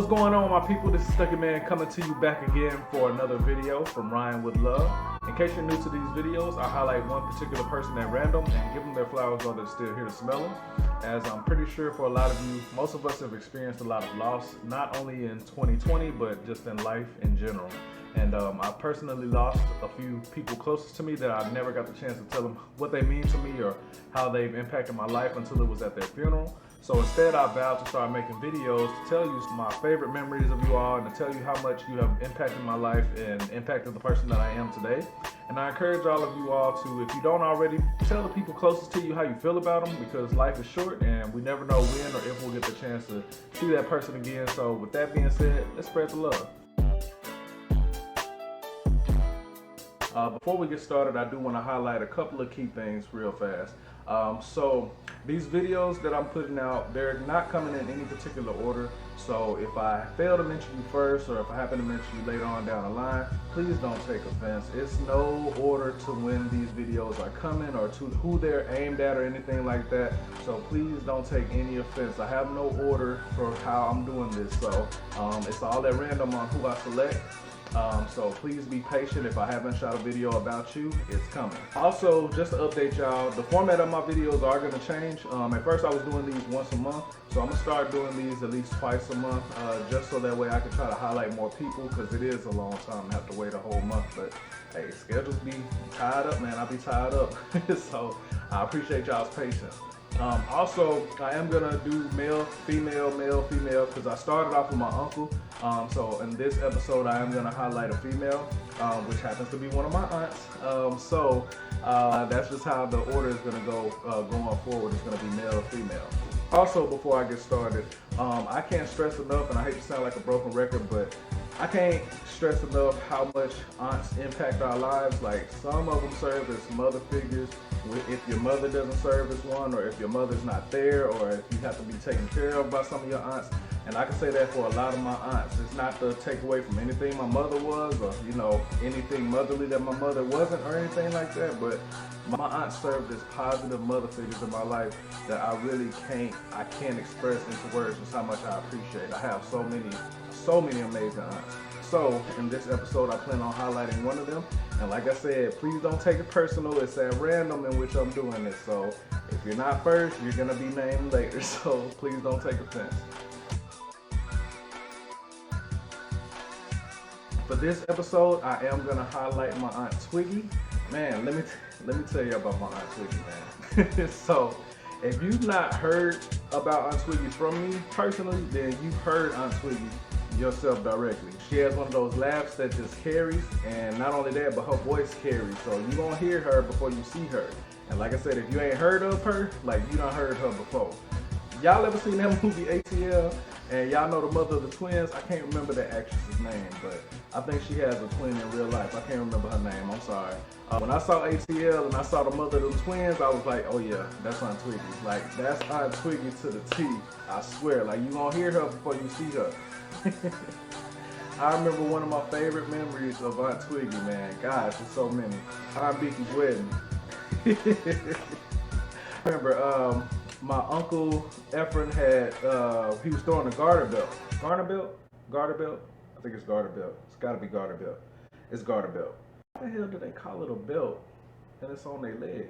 What's going on, my people? This is Stucky Man coming to you back again for another video from Rion with Love. In case you're new to these videos, I highlight one particular person at random and give them their flowers while they're still here to smell them. As I'm pretty sure for a lot of you, most of us have experienced a lot of loss, not only in 2020, but just in life in general. And I personally lost a few people closest to me that I never got the chance to tell them what they mean to me or how they've impacted my life until it was at their funeral. So instead, I vowed to start making videos to tell you my favorite memories of you all and to tell you how much you have impacted my life and impacted the person that I am today. And I encourage all of you all to, if you don't already, tell the people closest to you how you feel about them, because life is short and we never know when or if we'll get the chance to see that person again. So with that being said, let's spread the love. Before we get started, I do want to highlight a couple of key things real fast. So these videos that I'm putting out, they're not coming in any particular order. So if I fail to mention you first, or if I happen to mention you later on down the line, please don't take offense. It's no order to when these videos are coming or to who they're aimed at or anything like that. So please don't take any offense. I have no order for how I'm doing this. So it's all at random on who I select. So please be patient. If I haven't shot a video about you, it's coming. Also, just to update y'all, the format of my videos are going to change. At first I was doing these once a month, so I'm going to start doing these at least twice a month, just so that way I can try to highlight more people, because it is a long time to have to wait a whole month. But hey, schedules be tied up, man. I'll be tied up. So I appreciate y'all's patience. Also, I am gonna do male, female, because I started off with my uncle. So in this episode, I am gonna highlight a female, which happens to be one of my aunts. So that's just how the order is gonna go going forward. It's gonna be male or female. Also, before I get started, I can't stress enough, and I hate to sound like a broken record, but I can't stress enough how much aunts impact our lives. Like, some of them serve as mother figures. If your mother doesn't serve as one, or if your mother's not there, or if you have to be taken care of by some of your aunts. And I can say that for a lot of my aunts. It's not to take away from anything my mother was, or anything motherly that my mother wasn't, or anything like that. But my aunts served as positive mother figures in my life that I really can't express into words just how much I appreciate. I have so many amazing aunts. So in this episode, I plan on highlighting one of them. And like I said, please don't take it personal. It's at random in which I'm doing this. So if you're not first, you're gonna be named later. So please don't take offense. For this episode, I am gonna highlight my Aunt Twiggy. Man, let me tell you about my Aunt Twiggy, man. So if you've not heard about Aunt Twiggy from me personally, then you've heard Aunt Twiggy yourself directly. She has one of those laughs that just carries, and not only that, but her voice carries. So you gonna hear her before you see her. And like I said, if you ain't heard of her, like, you done heard her before. Y'all ever seen that movie ATL? And y'all know the mother of the twins? I can't remember the actress's name, but I think she has a twin in real life. I can't remember her name, I'm sorry. When I saw ATL and I saw the mother of the twins, I was like, oh yeah, that's Aunt Twiggy. Like, that's Aunt Twiggy to the T, I swear. Like, you gonna hear her before you see her. I remember one of my favorite memories of Aunt Twiggy, man. Gosh, there's so many. Aunt Beaky's wedding. I remember my uncle Efren had, he was throwing a garter belt. Garter belt? Garter belt? I think it's garter belt. It's gotta be garter belt. It's garter belt. Why the hell do they call it a belt and it's on their leg?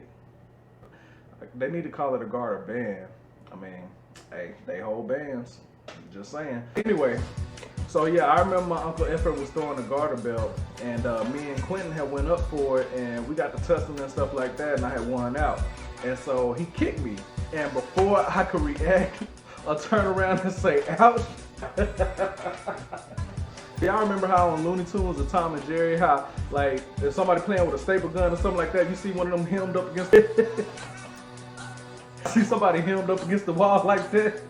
Like, they need to call it a garter band. I mean, hey, they hold bands. Just saying. Anyway, so yeah, I remember my Uncle Efren was throwing a garter belt, and me and Quentin had went up for it, and we got to tussling and stuff like that, and I had won out. And so he kicked me, and before I could react or turn around and say, ouch. Y'all remember how on Looney Tunes or Tom and Jerry, how, like, if somebody playing with a staple gun or something like that, you see one of them hemmed up against it? See somebody hemmed up against the wall like that?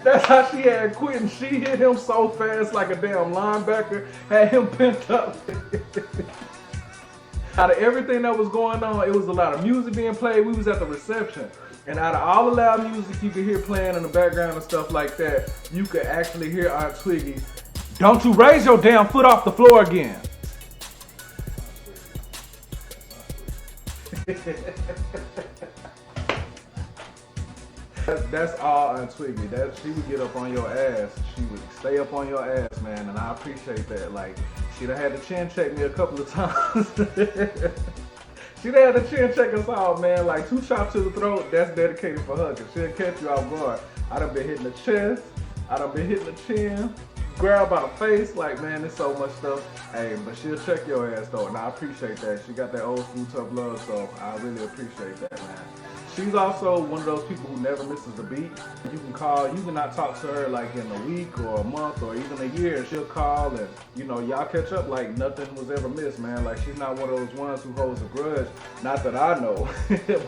That's how she had Quentin. She hit him so fast like a damn linebacker, had him pent up. Out of everything that was going on, it was a lot of music being played. We was at the reception. And out of all the loud music you could hear playing in the background and stuff like that, you could actually hear Aunt Twiggy, "Don't you raise your damn foot off the floor again." That's all Aunt Twiggy. That she would get up on your ass. She would stay up on your ass, man, and I appreciate that. Like, she done had to chin check me a couple of times. She done had to chin check us all, man. Like 2 shots to the throat, that's dedicated for her, cause she'll catch you off guard. I done been hitting the chest, I done been hitting the chin, grab by the face, like, man, there's so much stuff. Hey, but she'll check your ass though, and I appreciate that. She got that old school tough love, so I really appreciate that, man. She's also one of those people who never misses a beat. You can call, you cannot talk to her like in a week or a month or even a year, and she'll call and, you know, y'all catch up like nothing was ever missed, man. Like, she's not one of those ones who holds a grudge. Not that I know,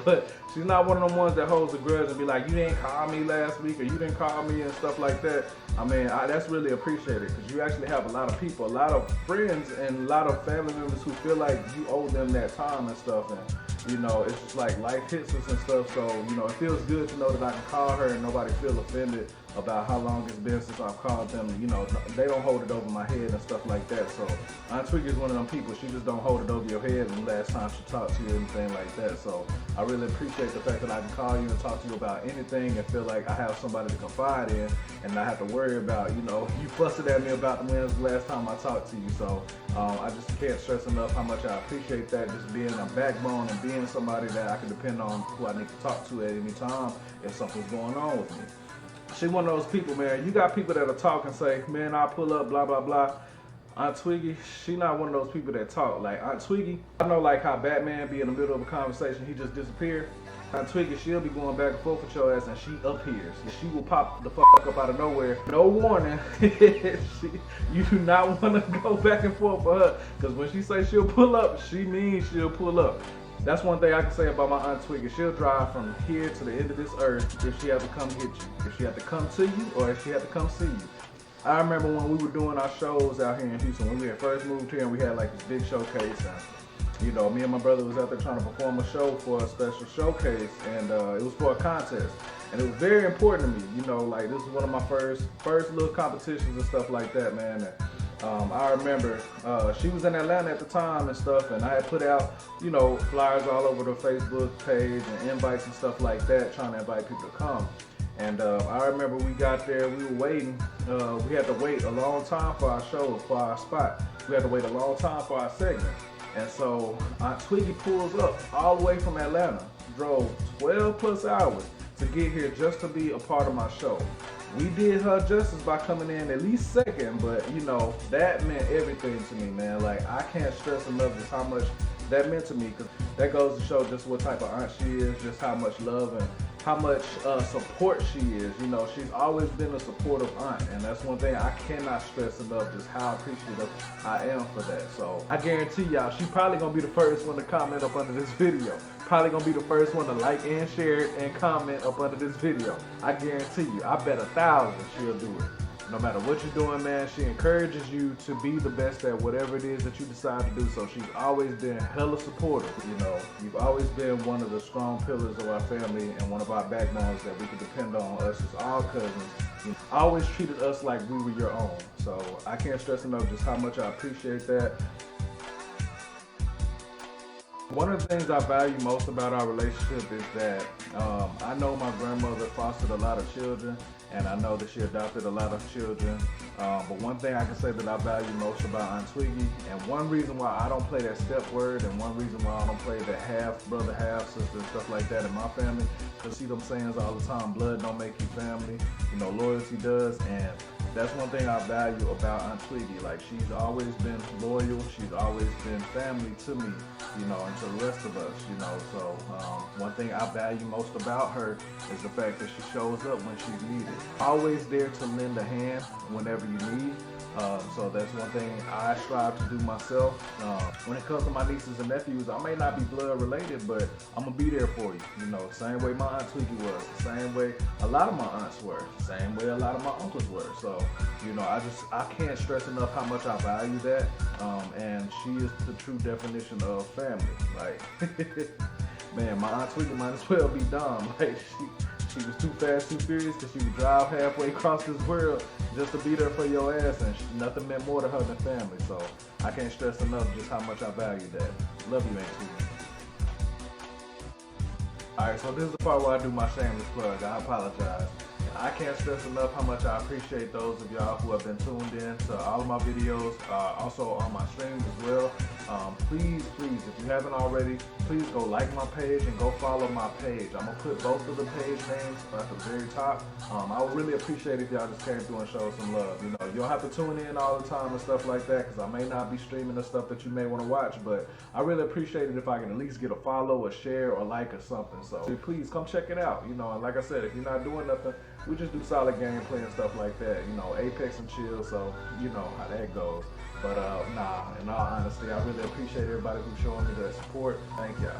but she's not one of them ones that holds a grudge and be like, you didn't call me last week or you didn't call me and stuff like that. I mean, that's really appreciated, because you actually have a lot of people, a lot of friends and a lot of family members who feel like you owe them that time and stuff. And, you know, it's just like life hits us and stuff, so, you know, it feels good to know that I can call her and nobody feel offended about how long it's been since I've called them. You know, they don't hold it over my head and stuff like that. So Aunt Twiggy is one of them people. She just don't hold it over your head and last time she talked to you or anything like that. So I really appreciate the fact that I can call you and talk to you about anything and feel like I have somebody to confide in and not have to worry about, you know, you fussing at me about when's the last time I talked to you. So I just can't stress enough how much I appreciate that, just being a backbone and being somebody that I can depend on, who I need to talk to at any time if something's going on with me. She one of those people, man. You got people that'll talk and say, man, I'll pull up, blah, blah, blah. Aunt Twiggy, she not one of those people that talk. Like, Aunt Twiggy, I know like how Batman be in the middle of a conversation, he just disappeared. Aunt Twiggy, she'll be going back and forth with your ass and she appears. She will pop the fuck up out of nowhere. No warning. You do not want to go back and forth with her, because when she say she'll pull up, she means she'll pull up. That's one thing I can say about my Aunt Twiggy. She'll drive from here to the end of this earth if she has to come get you. If she had to come to you or if she had to come see you. I remember when we were doing our shows out here in Houston, when we had first moved here and we had like this big showcase. And, you know, me and my brother was out there trying to perform a show for a special showcase, and it was for a contest. And it was very important to me, you know, like this was one of my first little competitions and stuff like that, man. And, I remember she was in Atlanta at the time and stuff, and I had put out, you know, flyers all over the Facebook page and invites and stuff like that, trying to invite people to come. And I remember we got there, we were waiting. We had to wait a long time for our show, for our spot. We had to wait a long time for our segment. And so Aunt Twiggy pulls up all the way from Atlanta, drove 12 plus hours to get here just to be a part of my show. We did her justice by coming in at least second, but you know, that meant everything to me, man. Like, I can't stress enough just how much that meant to me, because that goes to show just what type of aunt she is, just how much love and how much support she is. You know, she's always been a supportive aunt, and that's one thing I cannot stress enough, just how appreciative I am for that. So I guarantee y'all, she's probably gonna be the first one to comment up under this video. Probably gonna be the first one to like and share it and comment up under this video. I guarantee you, I bet 1,000 she'll do it. No matter what you're doing, man, she encourages you to be the best at whatever it is that you decide to do. So she's always been hella supportive. You know, you've always been one of the strong pillars of our family and one of our backbones that we can depend on, us as all cousins. You always treated us like we were your own. So I can't stress enough just how much I appreciate that. One of the things I value most about our relationship is that I know my grandmother fostered a lot of children, and I know that she adopted a lot of children. But one thing I can say that I value most about Aunt Twiggy, and one reason why I don't play that step word, and one reason why I don't play that half brother, half sister, and stuff like that in my family, because see them sayings all the time, blood don't make you family, you know, loyalty does. And that's one thing I value about Aunt Twiggy. Like, she's always been loyal, she's always been family to me, you know, and to the rest of us, you know. So one thing I value most about her is the fact that she shows up when she's needed. Always there to lend a hand whenever you need. So that's one thing I strive to do myself. When it comes to my nieces and nephews, I may not be blood related, but I'm gonna be there for you. You know, same way my Aunt Twiggy was, same way a lot of my aunts were, same way a lot of my uncles were. So, you know, I can't stress enough how much I value that. And she is the true definition of family. Like, man, my Aunt Twiggy might as well be dumb. Like, she was too fast, too furious, because she would drive halfway across this world just to be there for your ass, and nothing meant more to her than family. So I can't stress enough just how much I value that. Love you, Aunt Twiggy. Alright, so this is the part where I do my shameless plug. I apologize. I can't stress enough how much I appreciate those of y'all who have been tuned in to all of my videos, also on my streams as well. Please, if you haven't already, please go like my page and go follow my page. I'm gonna put both of the page names at the very top. I would really appreciate if y'all just came through and showed some love. You know, you don't have to tune in all the time and stuff like that, because I may not be streaming the stuff that you may want to watch, but I really appreciate it if I can at least get a follow, a share, or like or something. So please come check it out. You know, and like I said, if you're not doing nothing, we just do solid gameplay and stuff like that. You know, Apex and chill, so you know how that goes. But nah, in all honesty, I really appreciate everybody who's showing me their support. Thank y'all.